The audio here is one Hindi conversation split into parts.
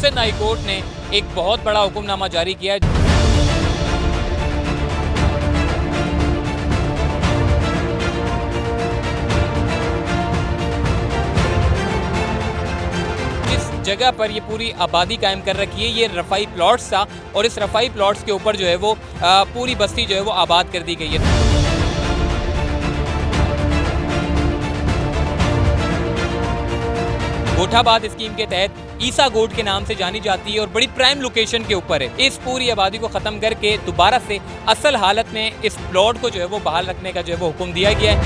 सिंध हाई कोर्ट ने एक बहुत बड़ा हुक्मनामा जारी किया है जिस जगह पर ये पूरी आबादी कायम कर रखी है, ये रफाई प्लॉट्स था और इस रफाई प्लॉट्स के ऊपर जो है वो पूरी बस्ती जो है वो आबाद कर दी गई है। गोठाबाद स्कीम के तहत ईसा गोट के नाम से जानी जाती है और बड़ी प्राइम लोकेशन के ऊपर है। इस पूरी आबादी को खत्म करके दोबारा से असल हालत में इस प्लॉट को जो है वो बहाल रखने का जो है वो हुक्म दिया गया है।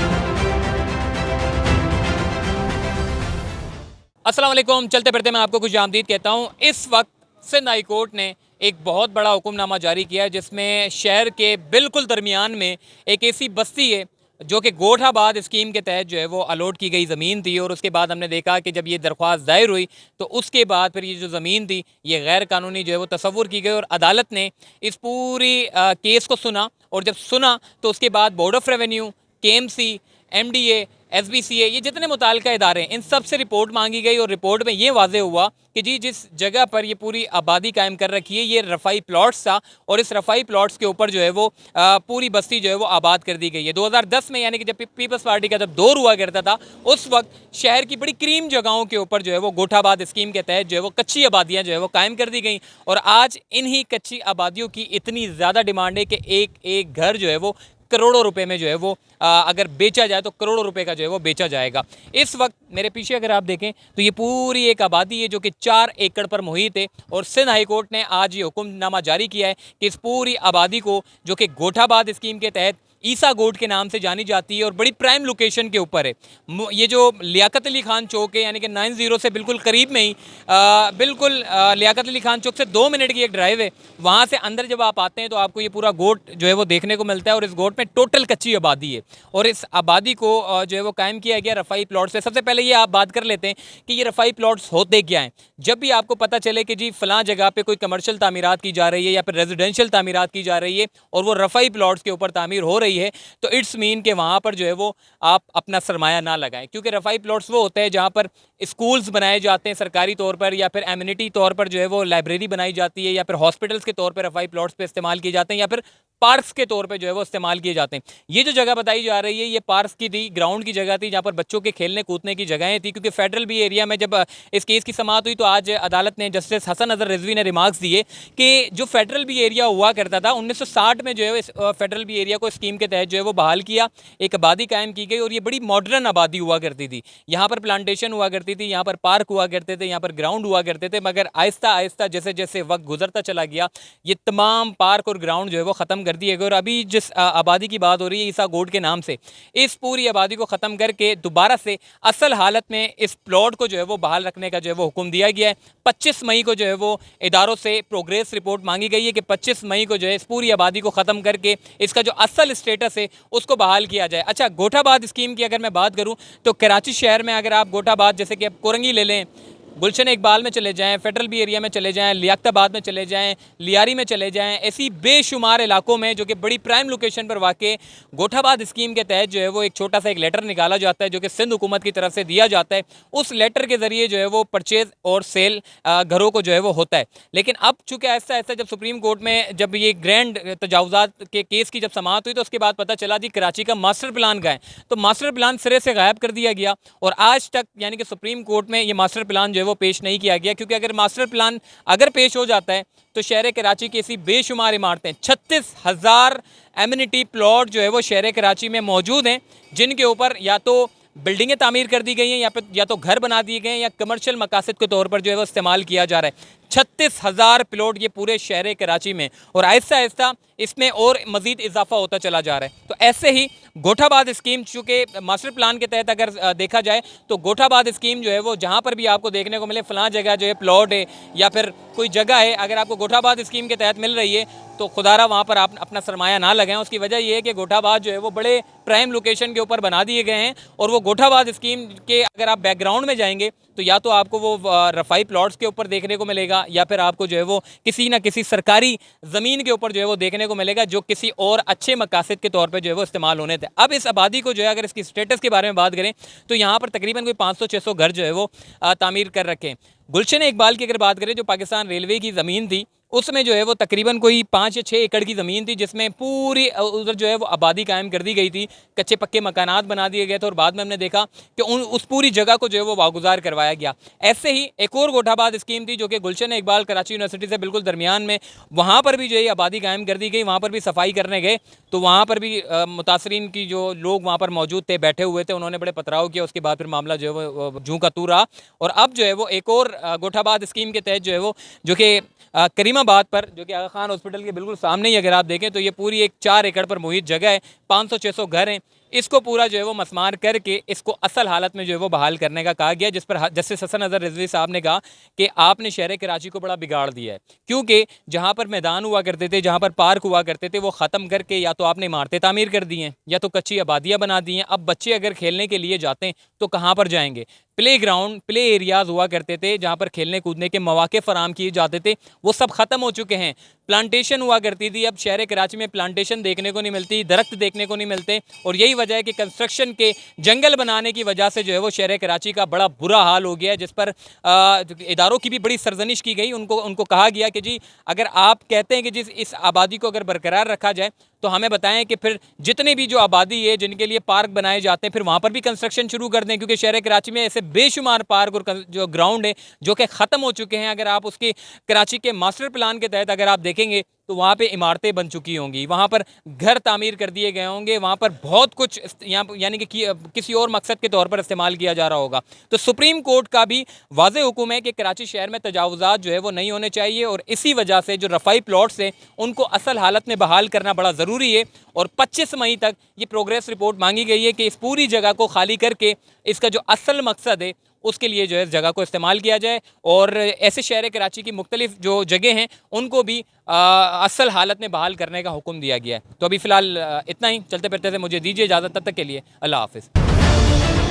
अस्सलाम वालेकुम, चलते फिरते मैं आपको कुछ आमदीद कहता हूँ। इस वक्त सिंध हाई कोर्ट ने एक बहुत बड़ा हुक्मनामा जारी किया है जिसमें शहर के बिल्कुल दरमियान में एक ऐसी बस्ती है जो कि गोठाबाद स्कीम के तहत जो है वो अलॉट की गई ज़मीन थी। और उसके बाद हमने देखा कि जब ये दरख्वास्त दायर हुई तो उसके बाद फिर ये जो ज़मीन थी ये गैर कानूनी जो है वो तस्वुर की गई और अदालत ने इस पूरी केस को सुना। और जब सुना तो उसके बाद board of revenue, KMC, MDA, SBCA, ये जितने मुताल्लिका इदारे हैं इन सब से रिपोर्ट मांगी गई और रिपोर्ट में ये वाज़े हुआ कि जी जिस जगह पर ये पूरी आबादी कायम कर रखी है ये रफ़ाई प्लॉट्स था और इस रफ़ाई प्लॉट्स के ऊपर जो है वो पूरी बस्ती जो है वो आबाद कर दी गई है। 2010 में यानी कि जब पीपल्स पार्टी का जब दौर हुआ करता था उस वक्त शहर की बड़ी क्रीम जगहों के ऊपर जो है वो गोठाबाद स्कीम के तहत जो है वो कच्ची आबादियाँ जो है वो कायम कर दी गई। और आज इन्हीं कच्ची आबादियों की इतनी ज़्यादा डिमांड है कि एक एक घर जो है वो करोड़ों रुपए में जो है वो अगर बेचा जाए तो करोड़ों रुपए का जो है वो बेचा जाएगा। इस वक्त मेरे पीछे अगर आप देखें तो ये पूरी एक आबादी है जो कि 4 एकड़ पर मुहित है और सिंध हाई कोर्ट ने आज ये हुक्मनामा जारी किया है कि इस पूरी आबादी को जो कि गोठाबाद स्कीम के तहत ईसा गोट के नाम से जानी जाती है और बड़ी प्राइम लोकेशन के ऊपर है। ये जो लियाकत अली खान चौक है यानी कि 90 से बिल्कुल करीब में ही बिल्कुल लियाकत अली खान चौक से 2 मिनट की एक ड्राइव है। वहाँ से अंदर जब आप आते हैं तो आपको ये पूरा गोट जो है वो देखने को मिलता है और इस गोट में टोटल कच्ची आबादी है और इस आबादी को जो है वो कायम किया गया रफ़ाई प्लॉट से। सबसे पहले ये आप बात कर लेते हैं कि ये रफ़ाई प्लॉट्स होते क्या हैं। जब भी आपको पता चले कि जी फ़लाँ जगह पे कोई कमर्शियल तामीरात की जा रही है या फिर रेजिडेंशियल तामीरात की जा रही है और वो रफ़ाई प्लॉट्स के ऊपर तामीर हो रही है तो इट्स मीन के वहाँ पर जो है वो आप अपना सरमाया ना लगाएं, क्योंकि रफ़ाई प्लॉट्स वो होते हैं जहाँ पर स्कूल्स बनाए जाते हैं सरकारी तौर पर या फिर एम्यूनिटी तौर पर जो है वो लाइब्रेरी बनाई जाती है या फिर हॉस्पिटल्स के तौर पर रफ़ाई प्लॉट्स पे इस्तेमाल किए जाते हैं या फिर पार्क्स के तौर पे जो है वो इस्तेमाल किए जाते हैं। ये जो जगह बताई जा रही है ये पार्क्स की थी, ग्राउंड की जगह थी जहाँ पर बच्चों के खेलने कूदने की जगहें थी। क्योंकि फेडरल बी एरिया में जब इस केस की समाअत हुई तो आज अदालत ने जस्टिस हसन अजहर रिजवी ने रिमार्क्स दिए कि जो फेडरल बी एरिया हुआ करता था 1960 में जो है इस फेडरल बी एरिया को स्कीम के तहत जो है वो बहाल किया, एक आबादी कायम की गई और ये बड़ी मॉडर्न आबादी हुआ करती थी। यहाँ पर प्लांटेशन हुआ करती थी, यहाँ पर पार्क हुआ करते थे, यहाँ पर ग्राउंड हुआ करते थे। मगर आहिस्ता आहिस्ता जैसे जैसे वक्त गुजरता चला गया ये तमाम पार्क और ग्राउंड जो है वो ख़त्म कर दिए गए और अभी जिस आबादी की बात हो रही है ईसा गोट के नाम से, इस पूरी आबादी को ख़त्म करके दोबारा से असल हालत में इस प्लॉट को जो है वो बहाल रखने का जो है वो हुक्म दिया गया है। 25 मई को जो है वो इदारों से प्रोग्रेस रिपोर्ट मांगी गई है कि 25 मई को जो है इस पूरी आबादी को ख़त्म करके इसका जो असल स्टेटस है उसको बहाल किया जाए। अच्छा, गोठाबाद स्कीम की अगर मैं बात करूँ तो कराची शहर में अगर आप गोठाबाद जैसे कि आप कोरंगी ले लें, गुलशन इकबाल में चले जाएं, फेडरल बी एरिया में चले जाएं, लियाकताबाद में चले जाएं, लियारी में चले जाएं, ऐसी बेशुमार इलाकों में जो कि बड़ी प्राइम लोकेशन पर वाक़ गोठाबाद स्कीम के तहत जो है वो एक छोटा सा एक लेटर निकाला जाता है जो कि सिंध हुकूमत की तरफ से दिया जाता है। उस लेटर के ज़रिए जो है वो परचेज़ और सेल घरों को जो है वो होता है। लेकिन अब चूँकि ऐसा ऐसा जब सुप्रीम कोर्ट में जब ये ग्रैंड तजावुज़ात के केस की जब समाअत हुई तो उसके बाद पता चला जी कराची का मास्टर प्लान का है, तो मास्टर प्लान सिरे से गायब कर दिया गया और आज तक यानी कि सुप्रीम कोर्ट में ये मास्टर प्लान जो वो पेश नहीं किया गया। क्योंकि अगर मास्टर प्लान अगर पेश हो जाता है तो शहर कराची की ऐसी बेशुमार इमारतें 36,000 एम्यूनिटी प्लॉट जो है वो शहर कराची में मौजूद हैं जिनके ऊपर या तो बिल्डिंगें तामीर कर दी गई हैं या तो घर बना दिए गए हैं या कमर्शियल मकासद के तौर पर जो है वो इस्तेमाल किया जा रहा है। 36,000 प्लॉट ये पूरे शहर कराची में और आहिस्ता आहिस्ता इसमें और मज़ीद इजाफा होता चला जा रहा है। तो ऐसे ही गोठाबाद स्कीम चूँकि मास्टर प्लान के तहत अगर देखा जाए तो गोठाबाद स्कीम जो है वो जहाँ पर भी आपको देखने को मिले फ़लाँ जगह जो है प्लॉट है या फिर कोई जगह है अगर आपको गोठाबाद स्कीम के तहत मिल रही है तो खुदारा वहाँ पर आप अपना सरमाया ना लगाएं। उसकी वजह यह है कि गोठाबाद जो है वो बड़े प्राइम लोकेशन के ऊपर बना दिए गए हैं और वो गोठाबाद स्कीम के अगर आप बैकग्राउंड में जाएंगे तो या तो आपको वो रफ़ाई प्लॉट्स के ऊपर देखने को मिलेगा या फिर आपको जो है वो किसी ना किसी सरकारी ज़मीन के ऊपर जो है वो देखने को मिलेगा जो किसी और अच्छे मकासद के तौर पर जो है वो इस्तेमाल होने थे। अब इस आबादी को जो है अगर इसकी स्टेटस के बारे में बात करें तो यहाँ पर तकरीबन कोई 500-600 घर जो है वो तामीर कर रखे हैं। गुलशन इकबाल की अगर बात करें, जो पाकिस्तान रेलवे की ज़मीन थी, उसमें जो है वो तकरीबन कोई 5 या 6 एकड़ की ज़मीन थी, जिसमें पूरी उधर जो है वो आबादी कायम कर दी गई थी, कच्चे पक्के मकानात बना दिए गए थे और बाद में हमने देखा कि उस पूरी जगह को जो है वो वागुजार करवाया गया। ऐसे ही एक और गोठाबाद स्कीम थी जो कि गुलशन इकबाल कराची यूनिवर्सिटी से बिल्कुल दरमियान में, वहाँ पर भी जो है आबादी कायम कर दी गई, वहाँ पर भी सफाई करने गए तो वहाँ पर भी मुतासरीन की जो लोग वहाँ पर मौजूद थे, बैठे हुए थे, उन्होंने बड़े पथराव किया। उसके बाद फिर मामला जो है वो जूं का तू रहा और अब जो है वो एक और गोठाबाद स्कीम के तहत जो है वो, जो कि करीमाबाद पर, जो कि आगा खान हॉस्पिटल के बिल्कुल सामने ही अगर आप देखें तो ये पूरी एक 4 एकड़ पर मुहित जगह है, 500-600 घर हैं, इसको पूरा जो है वो मसमार करके इसको असल हालत में जो है वो बहाल करने का कहा गया, जिस पर जस्टिस हसन अजहर रिजवी साहब ने कहा कि आपने शहर कराची को बड़ा बिगाड़ दिया है, क्योंकि जहाँ पर मैदान हुआ करते थे, जहाँ पर पार्क हुआ करते थे, वो ख़त्म करके या तो आपने इमारतें तामीर कर दी हैं या तो कच्ची आबादियाँ बना दी हैं। अब बच्चे अगर खेलने के लिए जाते हैं तो कहाँ पर जाएंगे? प्ले ग्राउंड, प्ले एरियाज़ हुआ करते थे जहाँ पर खेलने कूदने के मौके फराम किए जाते थे, वो सब ख़त्म हो चुके हैं। प्लांटेशन हुआ करती थी, अब शहर कराची में प्लांटेशन देखने को नहीं मिलती, दरख्त देखने को नहीं मिलते और यही वजह है कि कंस्ट्रक्शन के जंगल बनाने की वजह से जो है वो शहर कराची का बड़ा बुरा हाल हो गया है, जिस पर इदारों की भी बड़ी सरजनिश की गई। उनको कहा गया कि जी अगर आप कहते हैं कि जिस इस आबादी को अगर बरकरार रखा जाए तो हमें बताएं कि फिर जितने भी जो आबादी है जिनके लिए पार्क बनाए जाते हैं फिर वहाँ पर भी कंस्ट्रक्शन शुरू कर दें, क्योंकि शहर कराची में ऐसे बेशुमार पार्क और जो ग्राउंड है जो कि ख़त्म हो चुके हैं। अगर आप उसकी कराची के मास्टर प्लान के तहत अगर आप देखेंगे तो वहाँ पे इमारतें बन चुकी होंगी, वहाँ पर घर तामीर कर दिए गए होंगे, वहाँ पर बहुत कुछ यहाँ यानी कि किसी और मकसद के तौर पर इस्तेमाल किया जा रहा होगा। तो सुप्रीम कोर्ट का भी वाज़ेह हुक्म है कि कराची शहर में तजावुज़ात जो है वो नहीं होने चाहिए और इसी वजह से जो रफ़ाई प्लॉट्स हैं उनको असल हालत में बहाल करना बड़ा ज़रूरी है और 25 मई तक ये प्रोग्रेस रिपोर्ट मांगी गई है कि इस पूरी जगह को खाली करके इसका जो असल मकसद है उसके लिए जो है जगह को इस्तेमाल किया जाए और ऐसे शहर कराची की मुख्तलिफ जो जगह हैं उनको भी असल हालत में बहाल करने का हुक्म दिया गया है। तो अभी फ़िलहाल इतना ही, चलते फिरते से मुझे दीजिए इजाज़त, तब तक के लिए अल्लाह हाफ़िज़।